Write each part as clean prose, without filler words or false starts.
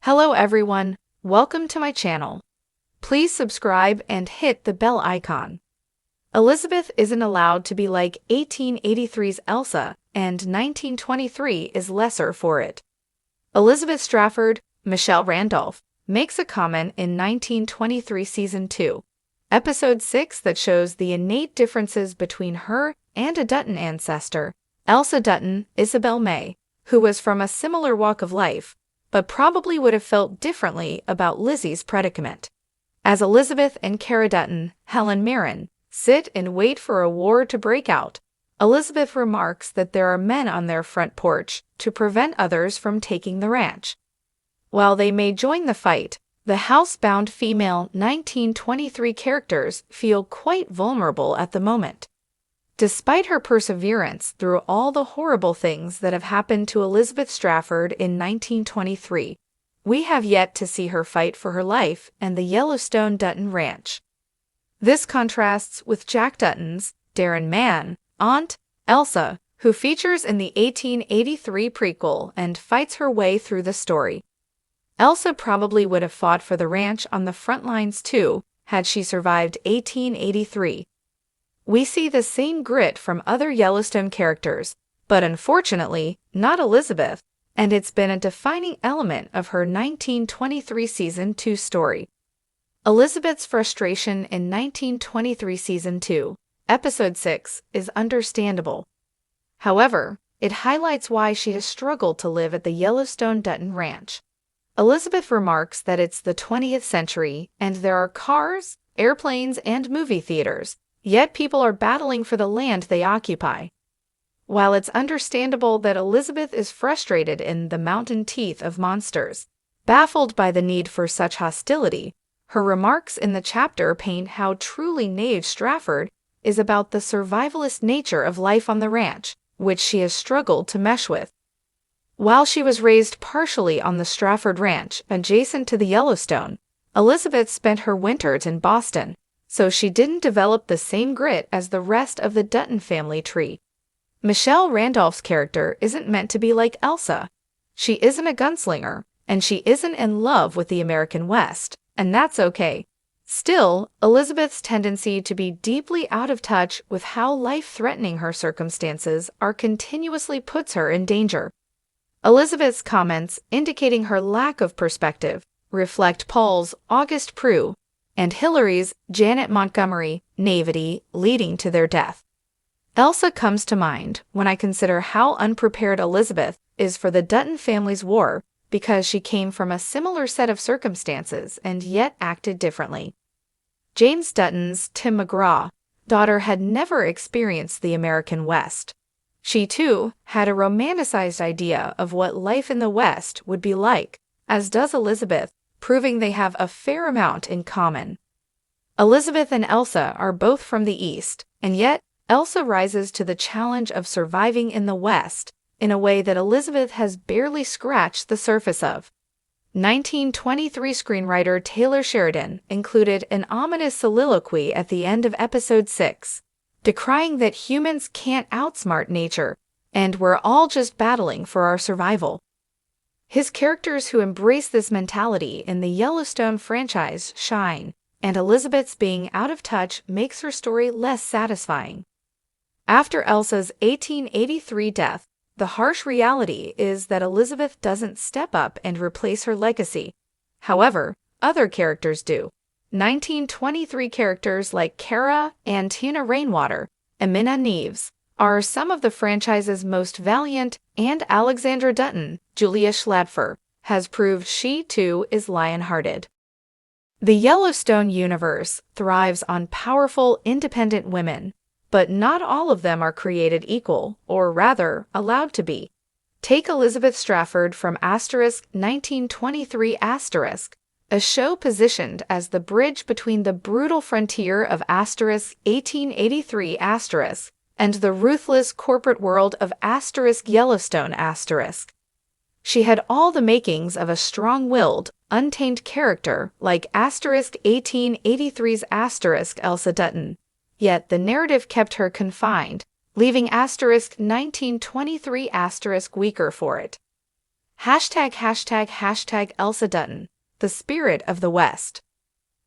Hello everyone, welcome to my channel. Please subscribe and hit the bell icon. Elizabeth isn't allowed to be like 1883's Elsa, and 1923 is lesser for it. Elizabeth Strafford, Michelle Randolph, makes a comment in 1923 Season 2, Episode 6 that shows the innate differences between her and a Dutton ancestor, Elsa Dutton, Isabel May, who was from a similar walk of life, but probably would have felt differently about Lizzie's predicament. As Elizabeth and Cara Dutton, Helen Mirren, sit and wait for a war to break out, Elizabeth remarks that there are men on their front porch to prevent others from taking the ranch. While they may join the fight, the housebound female 1923 characters feel quite vulnerable at the moment. Despite her perseverance through all the horrible things that have happened to Elizabeth Strafford in 1923, we have yet to see her fight for her life and the Yellowstone Dutton Ranch. This contrasts with Jack Dutton's Darren Mann aunt, Elsa, who features in the 1883 prequel and fights her way through the story. Elsa probably would have fought for the ranch on the front lines too, had she survived 1883. We see the same grit from other Yellowstone characters, but unfortunately, not Elizabeth, and it's been a defining element of her 1923 Season 2 story. Elizabeth's frustration in 1923 Season 2, Episode 6, is understandable. However, it highlights why she has struggled to live at the Yellowstone Dutton Ranch. Elizabeth remarks that it's the 20th century and there are cars, airplanes, and movie theaters, yet people are battling for the land they occupy. While it's understandable that Elizabeth is frustrated in the mountain teeth of monsters, baffled by the need for such hostility, her remarks in the chapter paint how truly naive Strafford is about the survivalist nature of life on the ranch, which she has struggled to mesh with. While she was raised partially on the Strafford Ranch adjacent to the Yellowstone, Elizabeth spent her winters in Boston, so she didn't develop the same grit as the rest of the Dutton family tree. Michelle Randolph's character isn't meant to be like Elsa. She isn't a gunslinger, and she isn't in love with the American West, and that's okay. Still, Elizabeth's tendency to be deeply out of touch with how life-threatening her circumstances are continuously puts her in danger. Elizabeth's comments, indicating her lack of perspective, reflect Paul's Auguste Prue and Hillary's Janet Montgomery naivety leading to their death. Elsa comes to mind when I consider how unprepared Elizabeth is for the Dutton family's war because she came from a similar set of circumstances and yet acted differently. James Dutton's Tim McGraw daughter had never experienced the American West. She, too, had a romanticized idea of what life in the West would be like, as does Elizabeth, proving they have a fair amount in common. Elizabeth and Elsa are both from the East, and yet Elsa rises to the challenge of surviving in the West in a way that Elizabeth has barely scratched the surface of. 1923 screenwriter Taylor Sheridan included an ominous soliloquy at the end of Episode 6, decrying that humans can't outsmart nature, and we're all just battling for our survival. His characters who embrace this mentality in the Yellowstone franchise shine, and Elizabeth's being out of touch makes her story less satisfying. After Elsa's 1883 death, the harsh reality is that Elizabeth doesn't step up and replace her legacy. However, other characters do. 1923 characters like Cara and Tina Rainwater, Amina Neves, are some of the franchise's most valiant, and Alexandra Dutton, Julia Schladfer, has proved she too is lion-hearted. The Yellowstone universe thrives on powerful, independent women, but not all of them are created equal, or rather, allowed to be. Take Elizabeth Strafford from *1923*, a show positioned as the bridge between the brutal frontier of *1883*, and the ruthless corporate world of *Yellowstone*. She had all the makings of a strong-willed, untamed character like *1883's*, Elsa Dutton. Yet the narrative kept her confined, leaving *1923* weaker for it. Hashtag Elsa Dutton, the spirit of the West.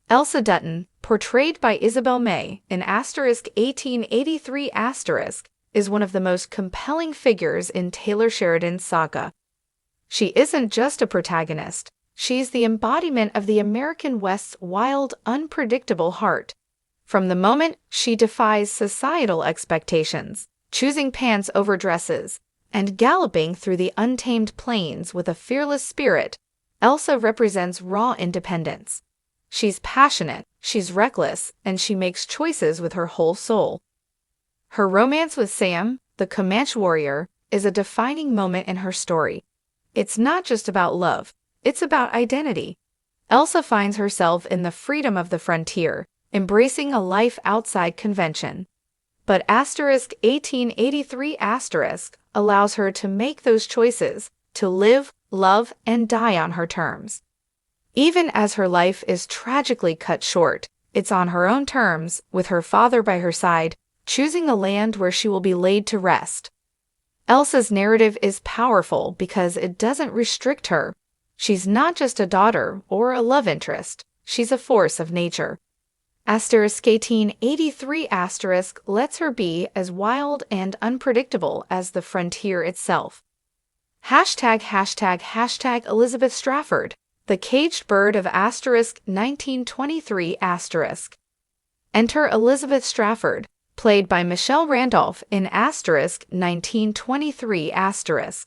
Elsa Dutton, portrayed by Isabel May in *1883*, is one of the most compelling figures in Taylor Sheridan's saga. She isn't just a protagonist, she's the embodiment of the American West's wild, unpredictable heart. From the moment she defies societal expectations, choosing pants over dresses, and galloping through the untamed plains with a fearless spirit, Elsa represents raw independence. She's passionate, she's reckless, and she makes choices with her whole soul. Her romance with Sam, the Comanche warrior, is a defining moment in her story. It's not just about love, it's about identity. Elsa finds herself in the freedom of the frontier, embracing a life outside convention. But *1883* allows her to make those choices, to live, love, and die on her terms. Even as her life is tragically cut short, it's on her own terms, with her father by her side, choosing a land where she will be laid to rest. Elsa's narrative is powerful because it doesn't restrict her. She's not just a daughter or a love interest, she's a force of nature. *1883* lets her be as wild and unpredictable as the frontier itself. Hashtag Elizabeth Strafford, the caged bird of *1923*. Enter Elizabeth Strafford, played by Michelle Randolph in *1923*.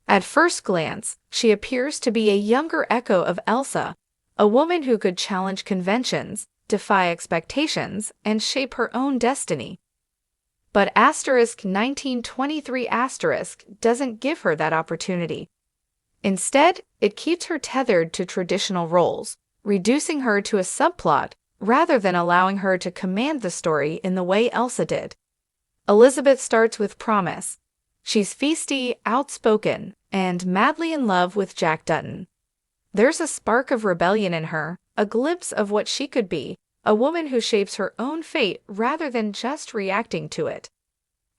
At first glance, she appears to be a younger echo of Elsa, a woman who could challenge conventions, defy expectations, and shape her own destiny. But *1923* doesn't give her that opportunity. Instead, it keeps her tethered to traditional roles, reducing her to a subplot rather than allowing her to command the story in the way Elsa did. Elizabeth starts with promise. She's feisty, outspoken, and madly in love with Jack Dutton. There's a spark of rebellion in her, a glimpse of what she could be, a woman who shapes her own fate rather than just reacting to it.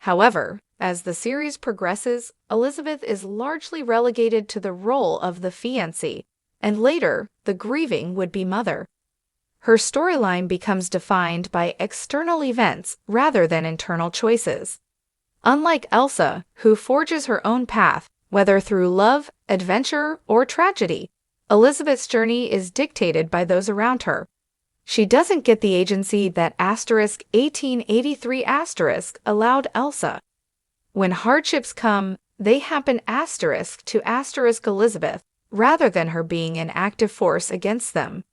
However, as the series progresses, Elizabeth is largely relegated to the role of the fiancée, and later, the grieving would-be mother. Her storyline becomes defined by external events rather than internal choices. Unlike Elsa, who forges her own path, whether through love, adventure, or tragedy, Elizabeth's journey is dictated by those around her. She doesn't get the agency that *1883* allowed Elsa. When hardships come, they happen *to Elizabeth, rather than her being an active force against them.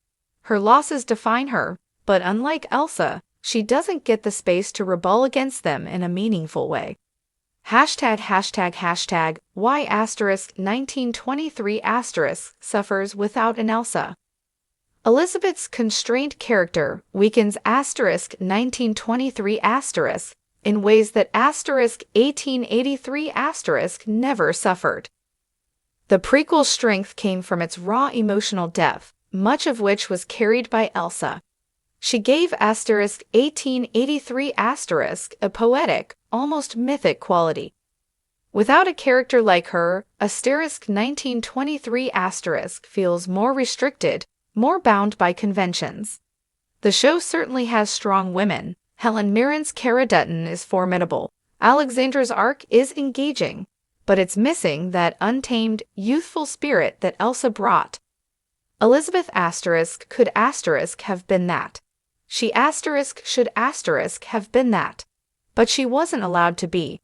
Her losses define her, but unlike Elsa, she doesn't get the space to rebel against them in a meaningful way. Hashtag why *1923* suffers without an Elsa. Elizabeth's constrained character weakens *1923* in ways that *1883* never suffered. The prequel's strength came from its raw emotional depth, much of which was carried by Elsa. She gave *1883* a poetic, almost mythic quality. Without a character like her, *1923* feels more restricted, more bound by conventions. The show certainly has strong women. Helen Mirren's Cara Dutton is formidable. Alexandra's arc is engaging, but it's missing that untamed, youthful spirit that Elsa brought. Elizabeth * could * have been that. She * should * have been that. But she wasn't allowed to be.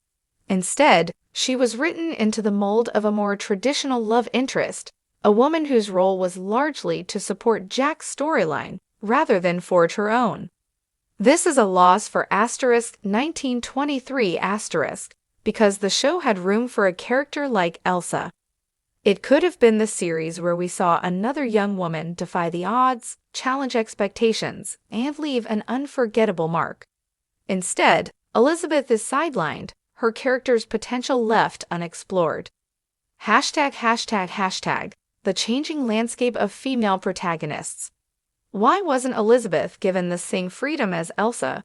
Instead, she was written into the mold of a more traditional love interest, a woman whose role was largely to support Jack's storyline rather than forge her own. This is a loss for *1923*, because the show had room for a character like Elsa. It could have been the series where we saw another young woman defy the odds, challenge expectations, and leave an unforgettable mark. Instead, Elizabeth is sidelined, her character's potential left unexplored. Hashtag the changing landscape of female protagonists. Why wasn't Elizabeth given the same freedom as Elsa?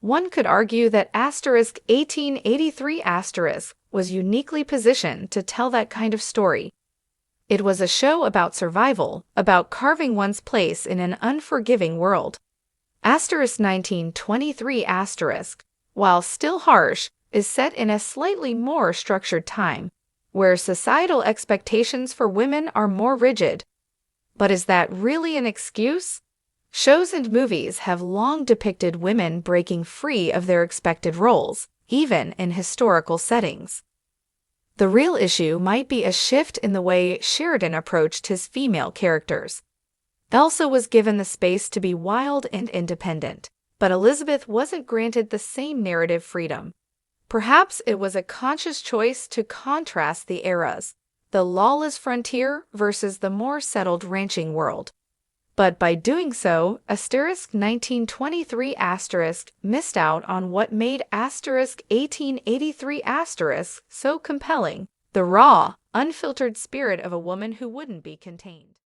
One could argue that asterisk 1883 asterisk was uniquely positioned to tell that kind of story. It was a show about survival, about carving one's place in an unforgiving world. Asterisk 1923 asterisk, while still harsh, is set in a slightly more structured time, where societal expectations for women are more rigid. But is that really an excuse? Shows and movies have long depicted women breaking free of their expected roles, even in historical settings. The real issue might be a shift in the way Sheridan approached his female characters. Elsa was given the space to be wild and independent, but Elizabeth wasn't granted the same narrative freedom. Perhaps it was a conscious choice to contrast the eras, the lawless frontier versus the more settled ranching world. But by doing so, asterisk 1923 asterisk missed out on what made asterisk 1883 asterisk so compelling, the raw, unfiltered spirit of a woman who wouldn't be contained.